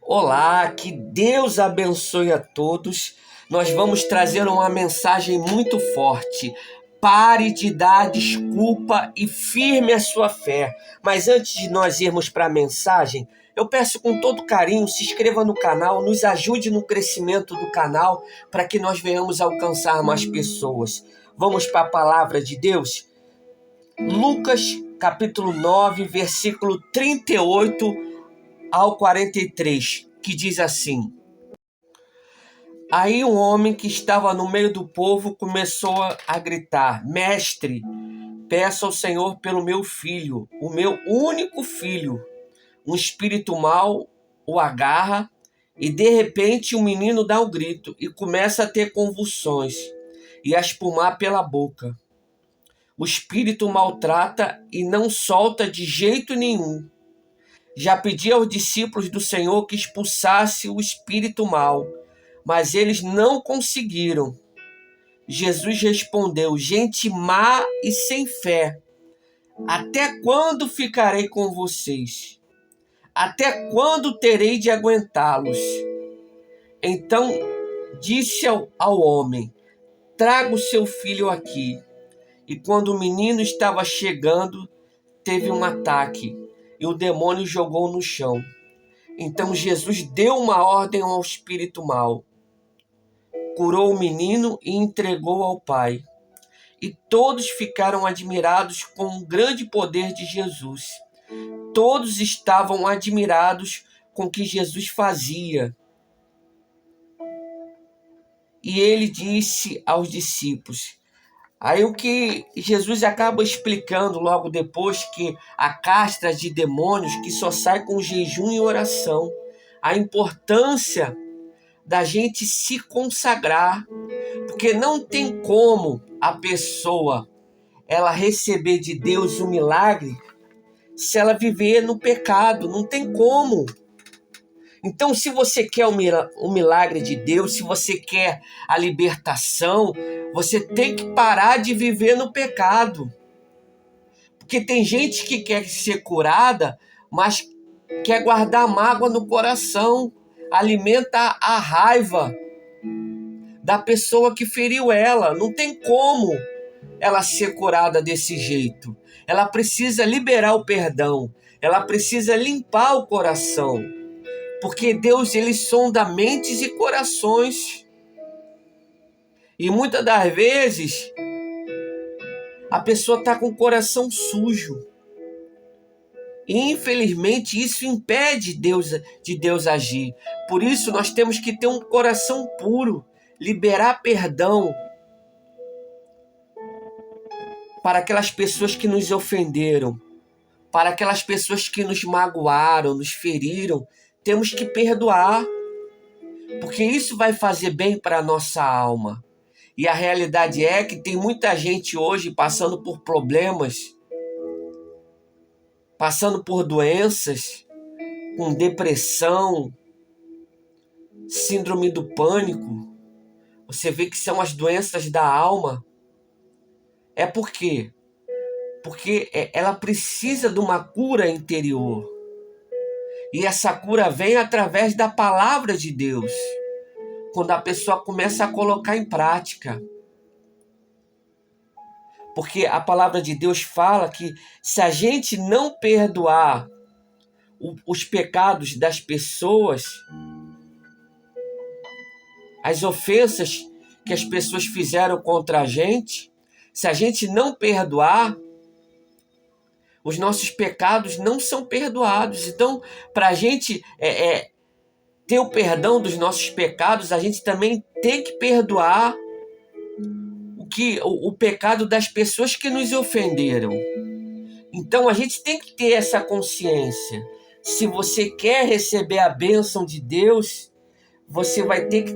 Olá, que Deus abençoe a todos. Nós vamos trazer uma mensagem muito forte. Pare de dar desculpa e firme a sua fé. Mas antes de nós irmos para a mensagem, eu peço com todo carinho, se inscreva no canal, nos ajude no crescimento do canal para que nós venhamos alcançar mais pessoas. Vamos para a palavra de Deus? Lucas, capítulo 9, versículo 38 ao 43, que diz assim: Aí um homem que estava no meio do povo começou a gritar: Mestre, peço ao Senhor pelo meu filho, o meu único filho. Um espírito mau o agarra e de repente o menino dá um grito e começa a ter convulsões e a espumar pela boca. O espírito maltrata e não solta de jeito nenhum. Já pedi aos discípulos do Senhor que expulsasse o espírito mau, mas eles não conseguiram. Jesus respondeu: Gente má e sem fé, até quando ficarei com vocês? Até quando terei de aguentá-los? Então disse ao homem: Traga o seu filho aqui. E quando o menino estava chegando, teve um ataque e o demônio jogou no chão. Então Jesus deu uma ordem ao espírito mau, curou o menino e entregou ao pai. E todos ficaram admirados com o grande poder de Jesus. Todos estavam admirados com o que Jesus fazia. E ele disse aos discípulos. Aí o que Jesus acaba explicando logo depois, que a castra de demônios que só sai com jejum e oração. A importância da gente se consagrar, porque não tem como a pessoa ela receber de Deus um milagre se ela viver no pecado, não tem como. Então, se você quer o milagre de Deus, se você quer a libertação, você tem que parar de viver no pecado. Porque tem gente que quer ser curada, mas quer guardar mágoa no coração, alimenta a raiva da pessoa que feriu ela. Não tem como ela ser curada desse jeito. Ela precisa liberar o perdão, ela precisa limpar o coração. Porque Deus, ele sonda mentes e corações. E muitas das vezes, a pessoa está com o coração sujo. E, infelizmente, isso impede de Deus agir. Por isso, nós temos que ter um coração puro, liberar perdão para aquelas pessoas que nos ofenderam, para aquelas pessoas que nos magoaram, nos feriram. Temos que perdoar, porque isso vai fazer bem para a nossa alma. E a realidade é que tem muita gente hoje passando por problemas, passando por doenças, com depressão, síndrome do pânico. Você vê que são as doenças da alma. É por quê? Porque ela precisa de uma cura interior. E essa cura vem através da palavra de Deus, quando a pessoa começa a colocar em prática. Porque a palavra de Deus fala que se a gente não perdoar os pecados das pessoas, as ofensas que as pessoas fizeram contra a gente, se a gente não perdoar, os nossos pecados não são perdoados. Então, para a gente ter o perdão dos nossos pecados, a gente também tem que perdoar o pecado das pessoas que nos ofenderam. Então, a gente tem que ter essa consciência. Se você quer receber a bênção de Deus, você vai ter que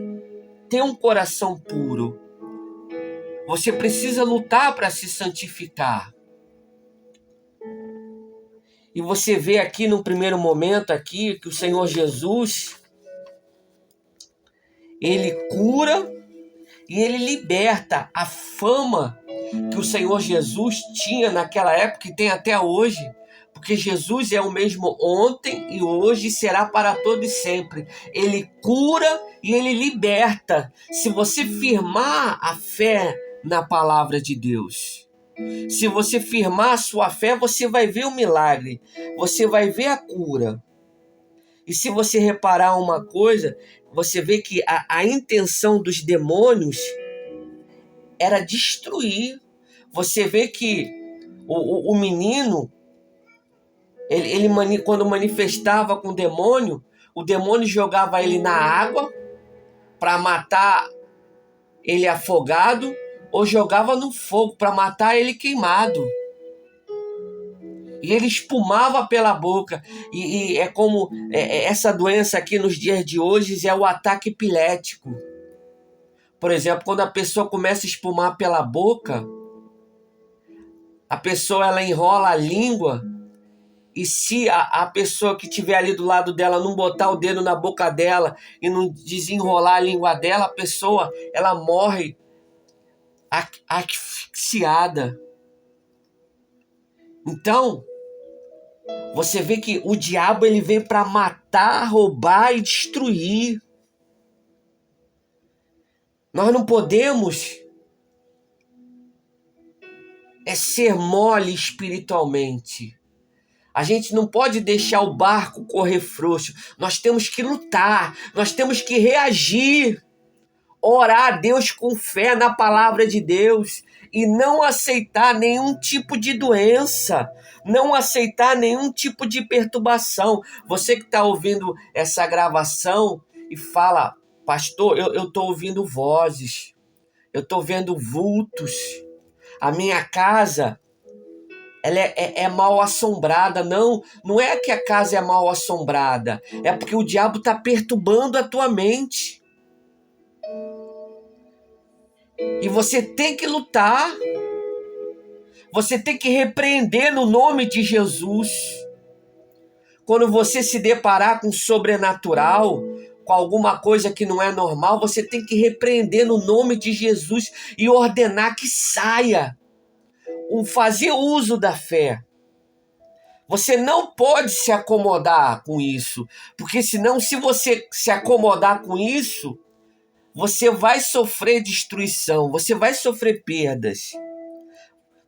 ter um coração puro. Você precisa lutar para se santificar. E você vê aqui no primeiro momento aqui que o Senhor Jesus, ele cura e ele liberta. A fama que o Senhor Jesus tinha naquela época e tem até hoje, Porque Jesus é o mesmo ontem e hoje e será para todo e sempre. Ele cura e ele liberta. Se você firmar a fé na palavra de Deus, se você firmar a sua fé, você vai ver o milagre, você vai ver a cura. E se você reparar uma coisa, você vê que a intenção dos demônios era destruir. Você vê que o menino, quando manifestava com o demônio jogava ele na água para matar ele afogado, ou jogava no fogo para matar ele queimado. E ele espumava pela boca. E é como essa doença aqui nos dias de hoje é o ataque epilético. Por exemplo, quando a pessoa começa a espumar pela boca, a pessoa ela enrola a língua, e se a pessoa que estiver ali do lado dela não botar o dedo na boca dela e não desenrolar a língua dela, a pessoa ela morre asfixiada. Então, você vê que o diabo ele vem para matar, roubar e destruir. Nós não podemos ser mole espiritualmente. A gente não pode deixar o barco correr frouxo. Nós temos que lutar, nós temos que reagir, orar a Deus com fé na palavra de Deus e não aceitar nenhum tipo de doença, não aceitar nenhum tipo de perturbação. Você que está ouvindo essa gravação e fala, pastor, eu estou ouvindo vozes, eu estou vendo vultos, a minha casa ela é mal assombrada. Não é que a casa é mal assombrada, é porque o diabo está perturbando a tua mente. E você tem que lutar, você tem que repreender no nome de Jesus. Quando você se deparar com o sobrenatural, com alguma coisa que não é normal, você tem que repreender no nome de Jesus e ordenar que saia. Fazer uso da fé. Você não pode se acomodar com isso, porque senão, se você se acomodar com isso, você vai sofrer destruição, você vai sofrer perdas.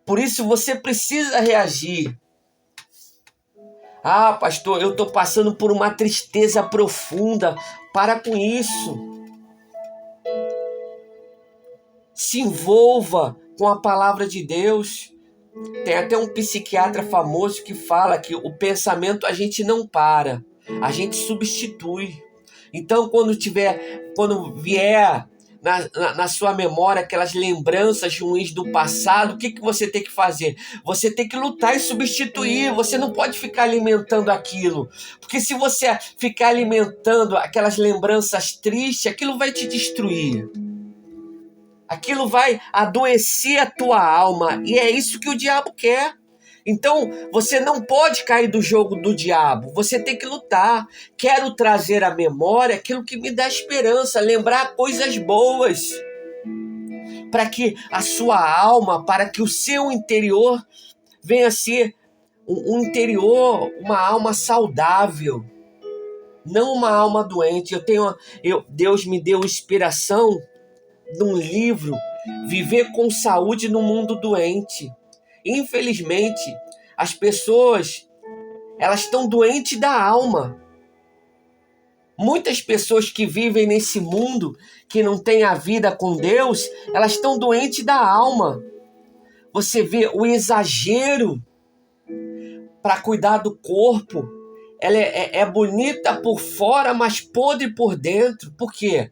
Por isso você precisa reagir. Ah, pastor, eu estou passando por uma tristeza profunda. Para com isso. Se envolva com a palavra de Deus. Tem até um psiquiatra famoso que fala que o pensamento a gente não para, a gente substitui. Então, quando vier na sua memória aquelas lembranças ruins do passado, o que você tem que fazer? Você tem que lutar e substituir. Você não pode ficar alimentando aquilo, porque se você ficar alimentando aquelas lembranças tristes, aquilo vai te destruir. Aquilo vai adoecer a tua alma, e é isso que o diabo quer. Então, você não pode cair do jogo do diabo, você tem que lutar. Quero trazer à memória aquilo que me dá esperança, lembrar coisas boas, para que a sua alma, para que o seu interior venha a ser um interior, uma alma saudável, não uma alma doente. Deus me deu inspiração num livro, Viver com Saúde no Mundo Doente. Infelizmente, as pessoas, elas estão doentes da alma. Muitas pessoas que vivem nesse mundo, que não têm a vida com Deus, elas estão doentes da alma. Você vê o exagero para cuidar do corpo. Ela é bonita por fora, mas podre por dentro. Por quê?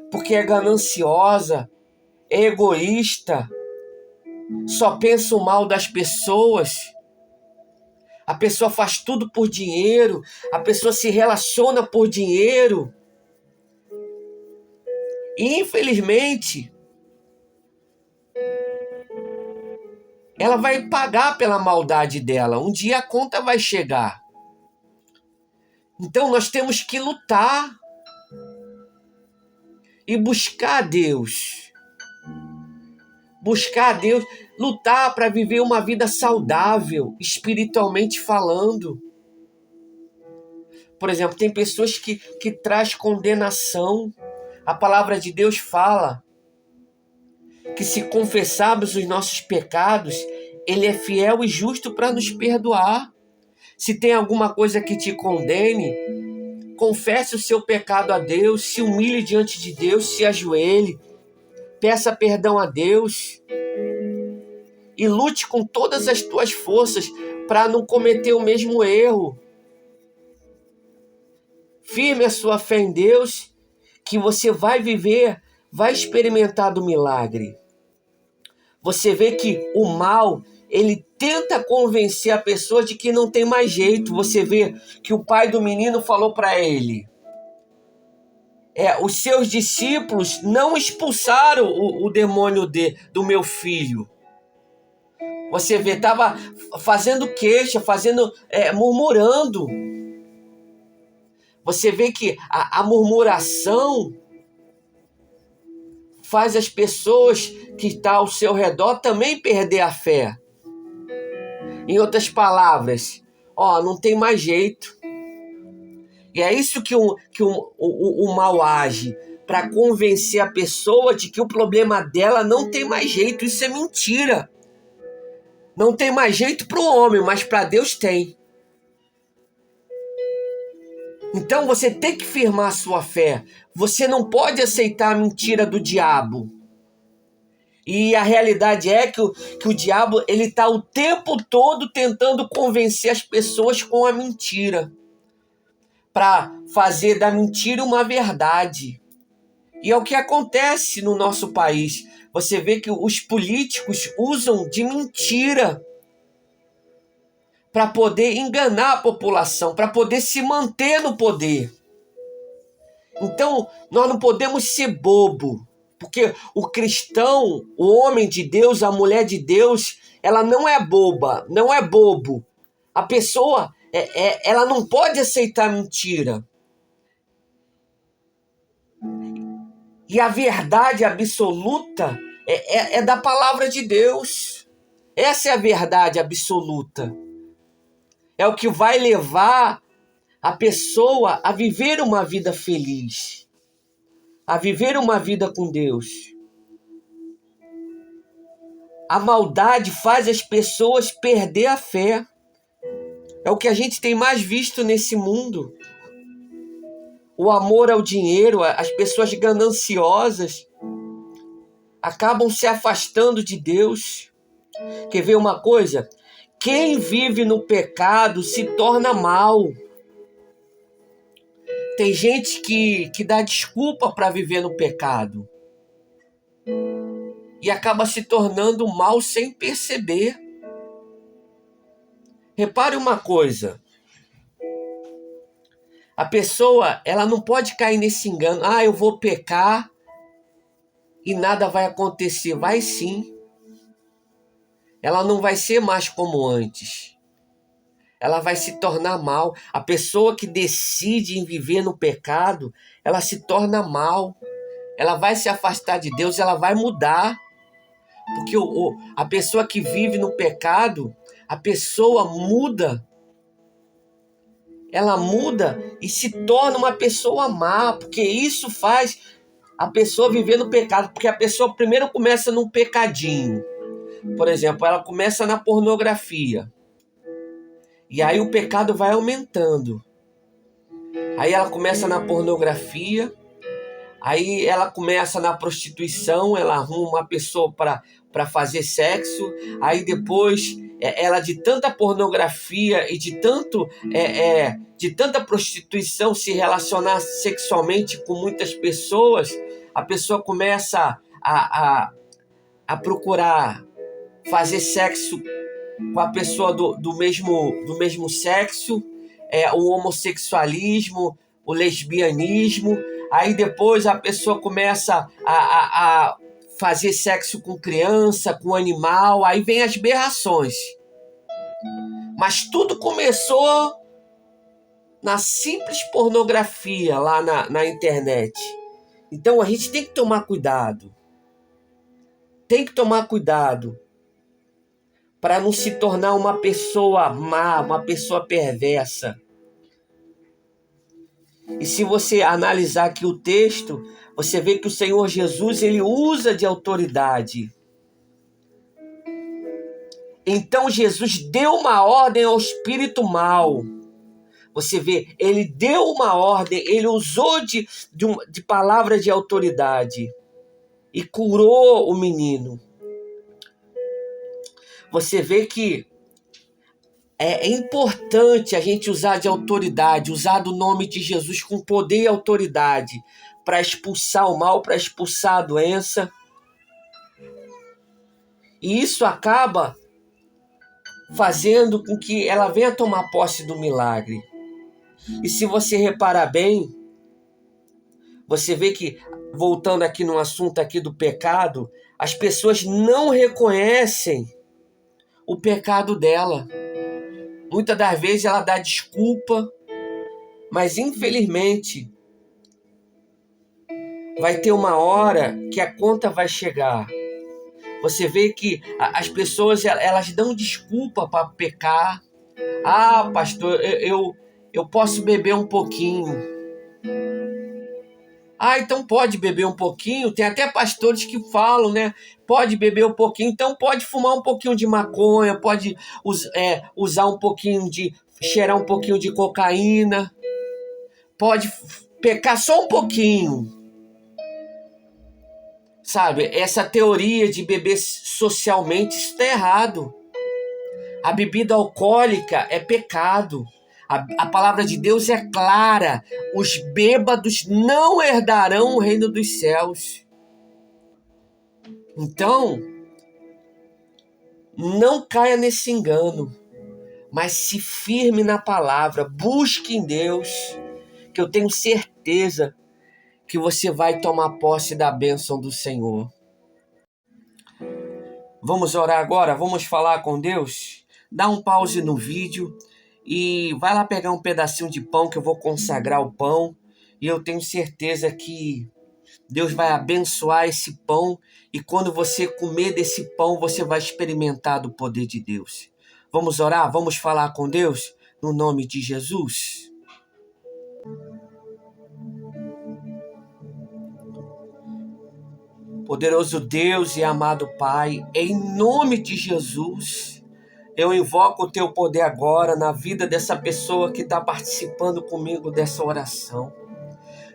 Porque é gananciosa, é egoísta, só pensa o mal das pessoas. A pessoa faz tudo por dinheiro, a pessoa se relaciona por dinheiro. E, infelizmente, ela vai pagar pela maldade dela. Um dia a conta vai chegar. Então nós temos que lutar e buscar a Deus. buscar a Deus, lutar para viver uma vida saudável, espiritualmente falando. Por exemplo, tem pessoas que traz condenação. A palavra de Deus fala que se confessarmos os nossos pecados, Ele é fiel e justo para nos perdoar. Se tem alguma coisa que te condene, confesse o seu pecado a Deus, se humilhe diante de Deus, se ajoelhe, peça perdão a Deus e lute com todas as tuas forças para não cometer o mesmo erro. Firme a sua fé em Deus, que você vai viver, vai experimentar do milagre. Você vê que o mal, ele tenta convencer a pessoa de que não tem mais jeito. Você vê que o pai do menino falou para ele: os seus discípulos não expulsaram o demônio do meu filho. Você vê, estava fazendo queixa, murmurando. Você vê que a murmuração faz as pessoas que estão ao seu redor também perder a fé. Em outras palavras, não tem mais jeito. E é isso que o mal age, para convencer a pessoa de que o problema dela não tem mais jeito. Isso é mentira. Não tem mais jeito para o homem, mas para Deus tem. Então você tem que firmar a sua fé. Você não pode aceitar a mentira do diabo. E a realidade é que o diabo ele está o tempo todo tentando convencer as pessoas com a mentira, para fazer da mentira uma verdade. E é o que acontece no nosso país. Você vê que os políticos usam de mentira para poder enganar a população, para poder se manter no poder. Então, nós não podemos ser bobo, porque o cristão, o homem de Deus, a mulher de Deus, ela não é boba, não é bobo. A pessoa, ela não pode aceitar mentira. E a verdade absoluta é da palavra de Deus. Essa é a verdade absoluta. É o que vai levar a pessoa a viver uma vida feliz, a viver uma vida com Deus. A maldade faz as pessoas perder a fé. É o que a gente tem mais visto nesse mundo. O amor ao dinheiro, as pessoas gananciosas acabam se afastando de Deus. Quer ver uma coisa? Quem vive no pecado se torna mal. Tem gente que dá desculpa para viver no pecado e acaba se tornando mal sem perceber. Repare uma coisa. A pessoa, ela não pode cair nesse engano. Eu vou pecar e nada vai acontecer. Vai sim. Ela não vai ser mais como antes. Ela vai se tornar mal. A pessoa que decide em viver no pecado, ela se torna mal. Ela vai se afastar de Deus, ela vai mudar. Porque a pessoa que vive no pecado, a pessoa muda. Ela muda e se torna uma pessoa má, porque isso faz a pessoa viver no pecado. Porque a pessoa primeiro começa num pecadinho. Por exemplo, ela começa na pornografia. E aí o pecado vai aumentando. Aí ela começa na pornografia. Aí ela começa na prostituição. Ela arruma uma pessoa para fazer sexo. Aí depois, ela de tanta pornografia e de tanta prostituição, se relacionar sexualmente com muitas pessoas, a pessoa começa a procurar fazer sexo com a pessoa do mesmo sexo, o homossexualismo, o lesbianismo. Aí depois a pessoa começa a fazer sexo com criança, com animal, aí vem as aberrações. Mas tudo começou na simples pornografia lá na internet. Então a gente tem que tomar cuidado. tem que tomar cuidado para não se tornar uma pessoa má, uma pessoa perversa. E se você analisar aqui o texto, você vê que o Senhor Jesus, ele usa de autoridade. Então Jesus deu uma ordem ao espírito mau. Você vê, ele deu uma ordem, ele usou de palavras de autoridade e curou o menino. Você vê que é importante a gente usar de autoridade, usar do nome de Jesus com poder e autoridade para expulsar o mal, para expulsar a doença. E isso acaba fazendo com que ela venha tomar posse do milagre. E se você reparar bem, você vê que, voltando aqui no assunto aqui do pecado, as pessoas não reconhecem o pecado dela. Muitas das vezes ela dá desculpa, mas infelizmente vai ter uma hora que a conta vai chegar. Você vê que as pessoas, elas dão desculpa para pecar. Ah, pastor, eu posso beber um pouquinho. Ah, então pode beber um pouquinho. Tem até pastores que falam, né? Pode beber um pouquinho. Então pode fumar um pouquinho de maconha, pode usar um pouquinho cheirar um pouquinho de cocaína. Pode pecar só um pouquinho. Sabe, essa teoria de beber socialmente, isso está errado. A bebida alcoólica é pecado. A palavra de Deus é clara. Os bêbados não herdarão o reino dos céus. Então, não caia nesse engano, mas se firme na palavra. Busque em Deus, que eu tenho certeza que você vai tomar posse da bênção do Senhor. Vamos orar agora? Vamos falar com Deus? Dá um pause no vídeo e vai lá pegar um pedacinho de pão, que eu vou consagrar o pão. E eu tenho certeza que Deus vai abençoar esse pão. E quando você comer desse pão, você vai experimentar do poder de Deus. Vamos orar? Vamos falar com Deus? No nome de Jesus. Poderoso Deus e amado Pai, em nome de Jesus, eu invoco o teu poder agora na vida dessa pessoa que está participando comigo dessa oração.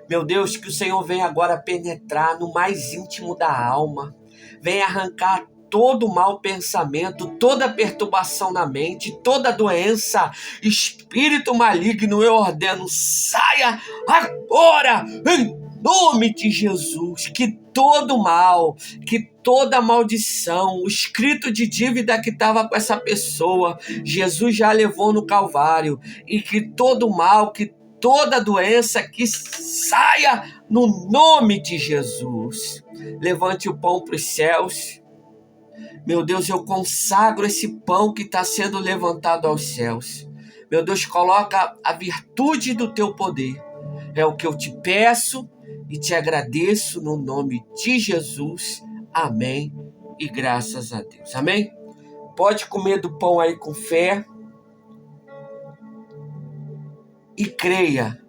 Meu Deus, que o Senhor venha agora penetrar no mais íntimo da alma, venha arrancar todo mau pensamento, toda perturbação na mente, toda doença, espírito maligno, eu ordeno, saia agora, em nome de Jesus, que todo mal, que toda maldição, o escrito de dívida que estava com essa pessoa, Jesus já levou no Calvário, e que todo mal, que toda doença que saia no nome de Jesus. Levante o pão para os céus. Meu Deus, eu consagro esse pão que está sendo levantado aos céus. Meu Deus, coloca a virtude do teu poder. É o que eu te peço e te agradeço no nome de Jesus. Amém. E graças a Deus. Amém? Pode comer do pão aí com fé. E creia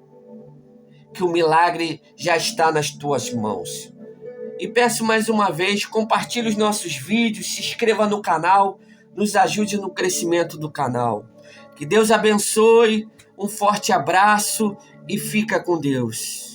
que o milagre já está nas tuas mãos. E peço mais uma vez, compartilhe os nossos vídeos, se inscreva no canal, nos ajude no crescimento do canal. Que Deus abençoe, um forte abraço e fica com Deus.